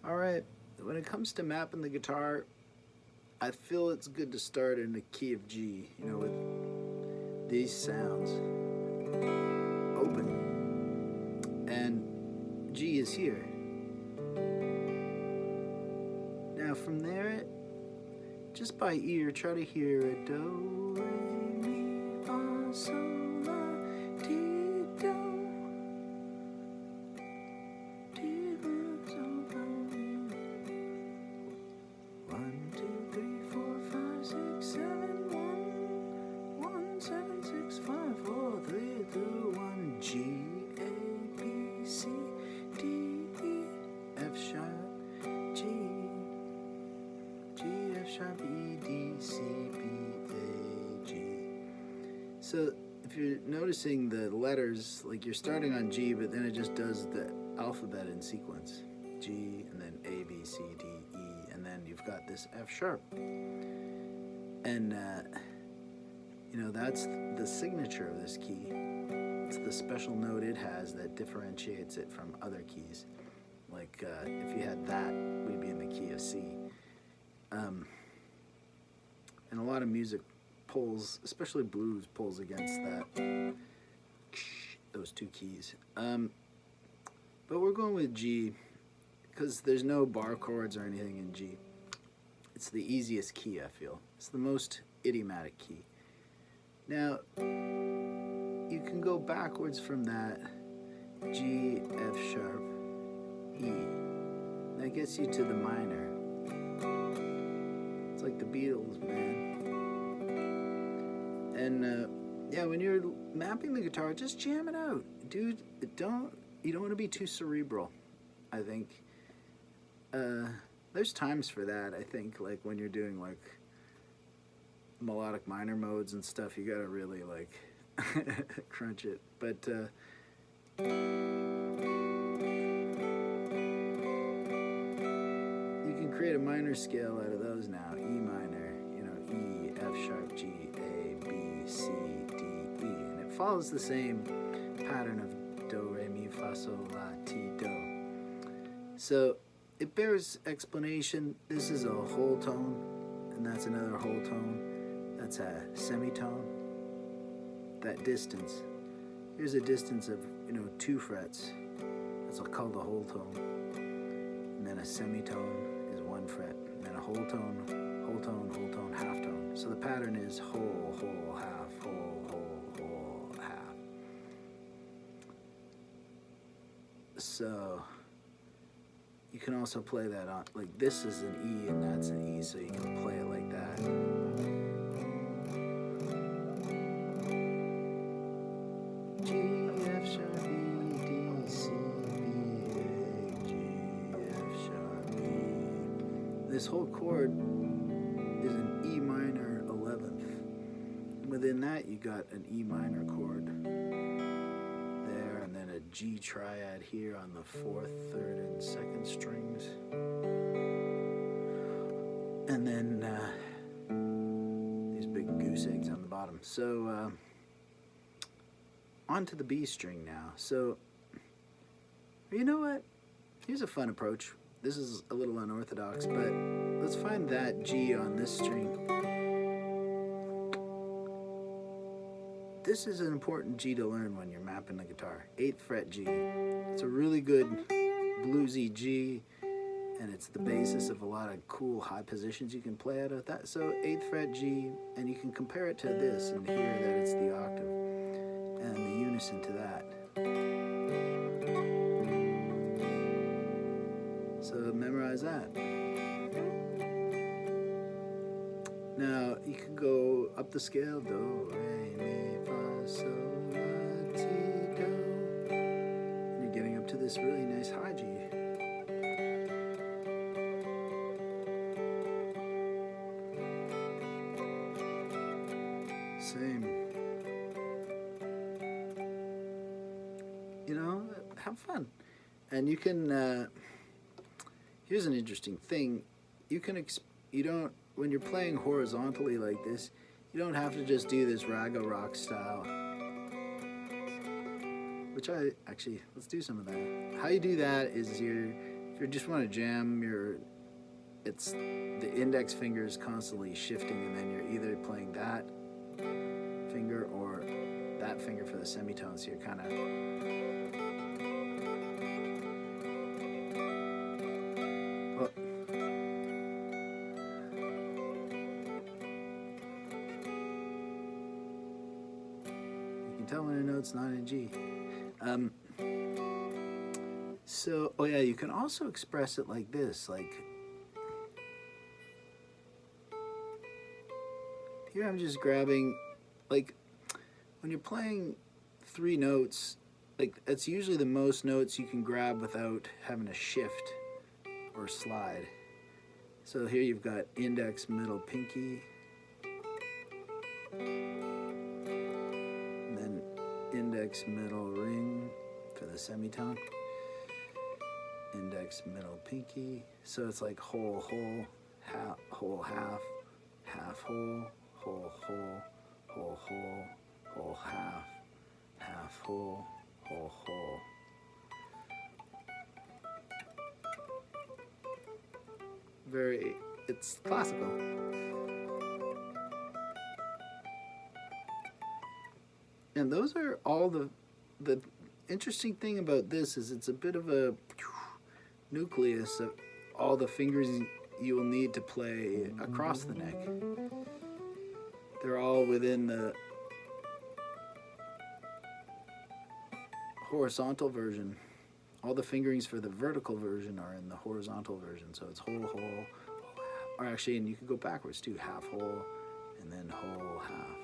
All right, when it comes to mapping the guitar, I feel it's good to start in the key of G, with these sounds open, and G is here. Now from there, just by ear, try to hear it. Do, re, mi, fa, sol, la, ti, do. Ti, do, sol, fa, mi. 1, 2, 3, 4, 5, 6, 7, 1, 1, 7, 6, 5, 4, 3, 2, 1. G, A, B, C, D, E, F sharp, G. G, F sharp, E, D, C, B, A, G. So if you're noticing the letters, like you're starting on G, but then it just does the alphabet in sequence. G, and then A, B, C, D, E, and then you've got this F sharp. And, that's the signature of this key. It's the special note it has that differentiates it from other keys. Like, if you had that, we'd be in the key of C. And a lot of music pulls, especially blues, pulls against those two keys. But we're going with G because there's no bar chords or anything in G. It's the easiest key, I feel. It's the most idiomatic key. Now, you can go backwards from that. G, F sharp, E. That gets you to the minor. It's like the Beatles, man. And when you're mapping the guitar, just jam it out, dude. You don't want to be too cerebral. I think there's times for that. I think like when you're doing like melodic minor modes and stuff, you gotta really like crunch it. But you can create a minor scale out of those now. E minor, E, F sharp, G, A, B, C, D, E, and it follows the same pattern of do, re, mi, fa, sol, la, ti, do. So it bears explanation. This is a whole tone, and that's another whole tone. That's a semitone. That distance. Here's a distance of 2 frets. That's called a whole tone. And then a semitone is 1 fret. And then a whole tone, whole tone, whole tone, half tone. So the pattern is whole, whole, half, whole, whole, whole, half. So you can also play that on, like this is an E and that's an E, so you can play it like that. G, F sharp, E, D, C, B, A, G, F sharp, E. This whole chord is an E minor 11th. Within that, you got an E minor chord there, and then a G triad here on the 4th, 3rd, and 2nd strings. And then these big goose eggs on the bottom. So, onto the B string now. So, you know what? Here's a fun approach. This is a little unorthodox, but let's find that G on this string. This is an important G to learn when you're mapping the guitar. 8th fret G. It's a really good bluesy G, and it's the basis of a lot of cool high positions you can play out of that. So 8th fret G, and you can compare it to this and hear that it's the octave and the unison to that. So memorize that. Now you can go up the scale, do, re, mi, fa, sol, la, ti, do. And you're getting up to this really nice high G. Same. Have fun. And you can, here's an interesting thing. When you're playing horizontally like this, you don't have to just do this raga rock style. Which let's do some of that. How you do that is you're If you just want to jam it's the index finger is constantly shifting, and then you're either playing that finger or that finger for the semitone, so you're kind of you can tell when a note's not in G. So, oh yeah, you can also express it like this, like here I'm just grabbing, like when you're playing 3 notes, like that's usually the most notes you can grab without having to shift or slide. So here you've got index, middle, pinky, and then index, middle, ring for the semitone. Index, middle, pinky. So it's like whole, whole, half, whole, half, half, whole, whole, whole, whole, whole, whole, half, half, whole, whole, whole. It's classical. And those are all the interesting thing about this is it's a bit of a nucleus of all the fingers you will need to play across the neck. They're all within the horizontal version. All the fingerings for the vertical version are in the horizontal version. So it's whole, whole, or actually, and you can go backwards too, half whole, and then whole, half.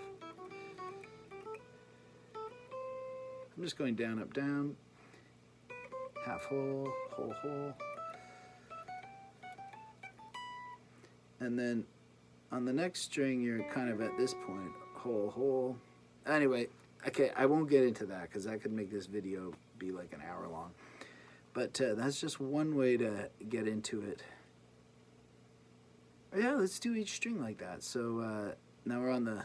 I'm just going down, up, down, half whole, whole, whole. And then on the next string, you're kind of at this point, whole, whole. Anyway, okay, I won't get into that because that could make this video be like an hour long. But that's just one way to get into it. Yeah, let's do each string like that. So now we're on the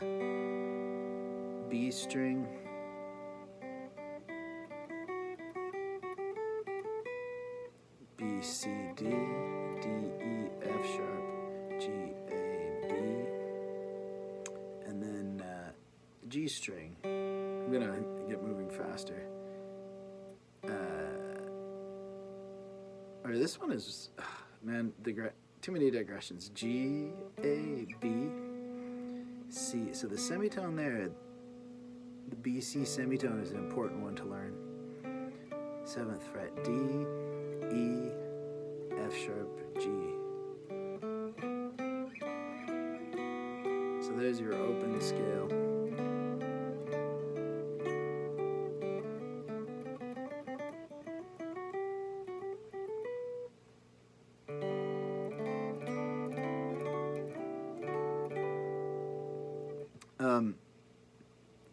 B string. B, C, D, D, E, F sharp, G, A, B, and then G string. I'm gonna get moving faster. Or this one is, man, too many digressions. G, A, B, C. So the semitone there, the B, C semitone is an important one to learn. 7th fret, D, E, F sharp, G. So there's your open scale.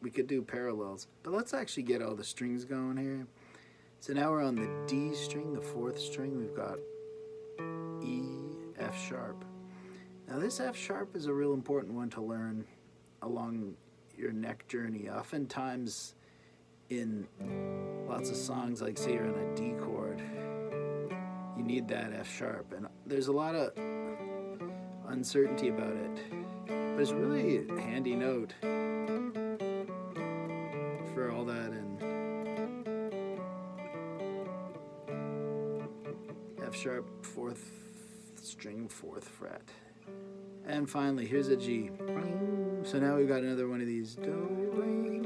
We could do parallels, but let's actually get all the strings going here. So now we're on the D string, the 4th string. We've got E, F sharp. Now this F sharp is a real important one to learn along your neck journey. Oftentimes in lots of songs, like say you're on a D chord, you need that F sharp. And there's a lot of uncertainty about it, but it's really a handy note for all that. And F sharp, 4th string, 4th fret. And finally, here's a G. So now we've got another one of these. Do, re, mi,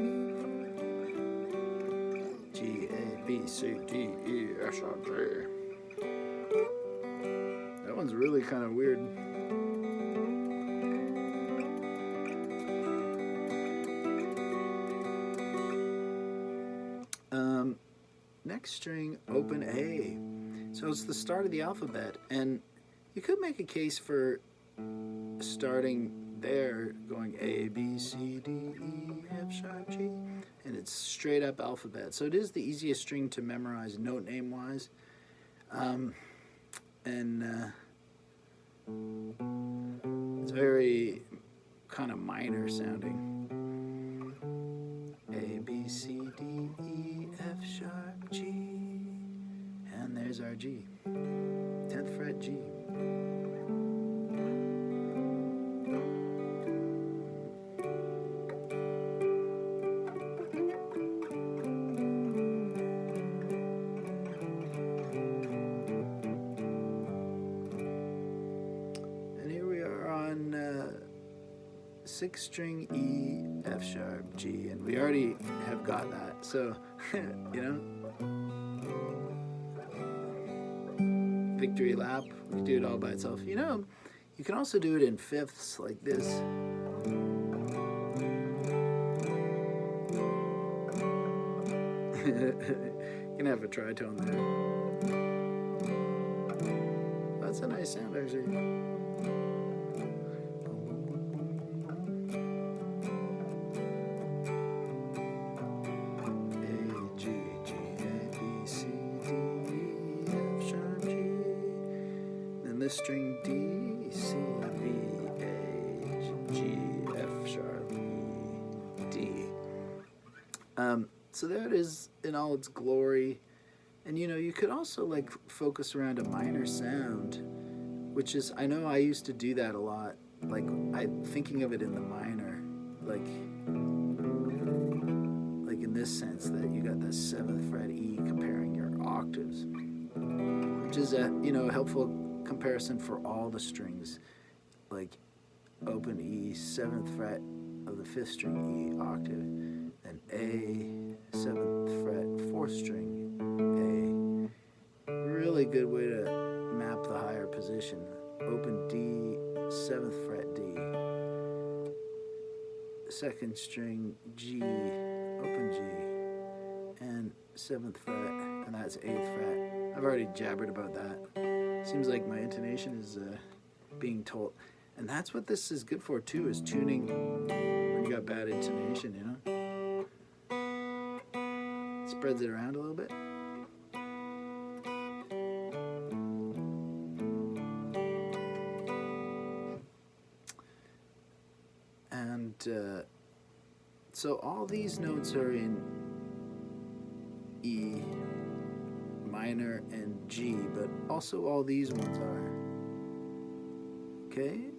G, A, B, C, D, E, F sharp, G. That one's really kind of weird. Next string, open A. So it's the start of the alphabet, and you could make a case for starting there, going A, B, C, D, E, F sharp, G, and it's straight up alphabet. So it is the easiest string to memorize note name wise. It's very kind of minor sounding. A, B, C, D, E, F sharp, G, and there's our G. 10th fret G. And here we are on 6th string E, F sharp, G, and we already have got that, so, you know, victory lap, we do it all by itself. You know, you can also do it in fifths like this. You can have a tritone there. That's a nice sound, actually. This string D, C, V, A, G, F sharp, E, D. So there it is in all its glory. And you know, you could also like focus around a minor sound, which is, I know I used to do that a lot. Like I'm thinking of it in the minor, like in this sense that you got the 7th fret E comparing your octaves, which is a, you know, helpful comparison for all the strings, like open E, 7th fret of the 5th string E octave, and A, 7th fret, 4th string A. Really good way to map the higher position. Open D, 7th fret D, 2nd string G, open G, and 7th fret, and that's 8th fret. I've already jabbered about that. Seems like my intonation is being told. And that's what this is good for too, is tuning when you got bad intonation, you know? Spreads it around a little bit. And so all these notes are in E minor and G, but also all these ones are. Okay?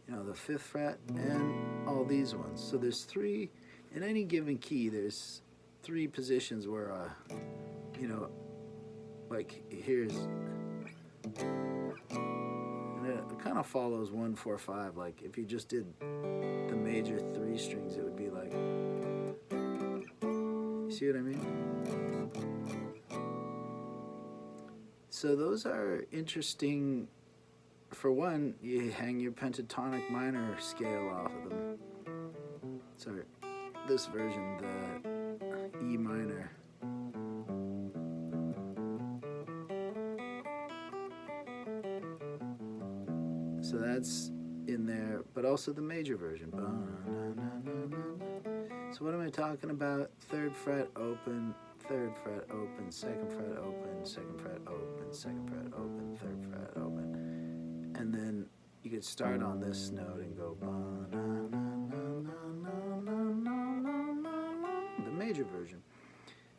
You know, the 5th fret and all these ones. So there's 3, in any given key, there's 3 positions where, you know, like here's, and it kind of follows 1, 4, 5. Like if you just did the major 3 strings, it would be like, you see what I mean? So those are interesting. For one, you hang your pentatonic minor scale off of them. So this version, the E minor. So that's in there, but also the major version. So what am I talking about? 3rd fret open, 3rd fret open, 2nd fret open, 2nd fret open, 2nd fret open, 3rd fret open. And then you could start on this note and go the major version.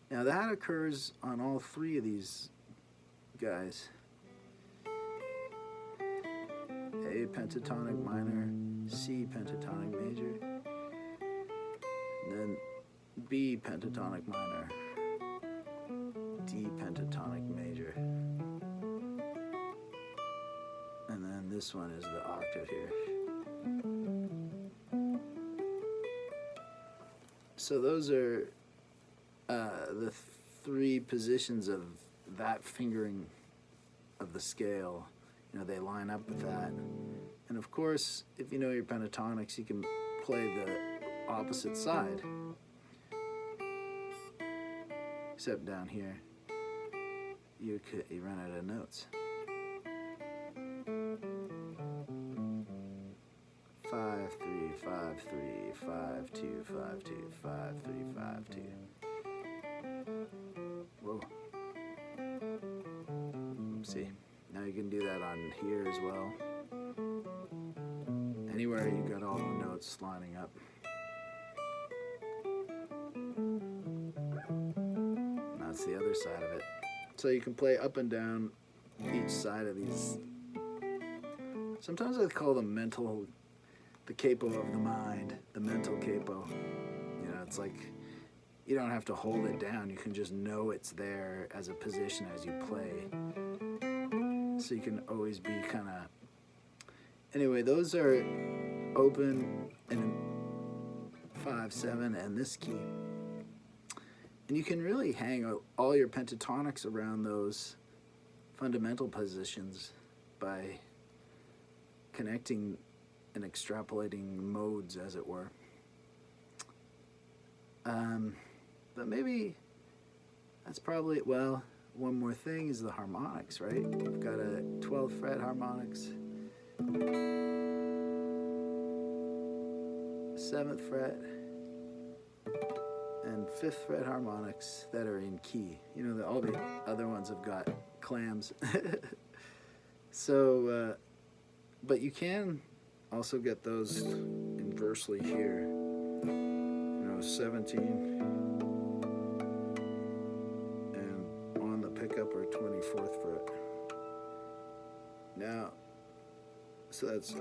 Now that occurs on all 3 of these guys. A pentatonic minor, C pentatonic major, and then B pentatonic minor, D pentatonic major, and then this one is the octave here. So those are the 3 positions of that fingering of the scale. You know, they line up with that. And of course, if you know your pentatonics, you can play the opposite side. Except down here, you run out of notes. 5 3 5 3 5 2 5 2 5 3 5 2. Whoa. See. Now you can do that on here as well. Anywhere you got all the notes lining up. And that's the other side of it. So you can play up and down each side of these. Sometimes I call them the capo of the mind, the mental capo. You know, it's like you don't have to hold it down. You can just know it's there as a position as you play. So you can always be kind of... Anyway, those are open in 5/7 and this key. And you can really hang all your pentatonics around those fundamental positions by connecting and extrapolating modes, as it were. But maybe that's probably, well, one more thing is the harmonics, right? We've got a 12th fret harmonics, 7th fret, and 5th fret harmonics that are in key. You know, all the other ones have got clams. So, but you can also get those inversely here. You know, 17 and on the pickup or 24th fret. Now, so that's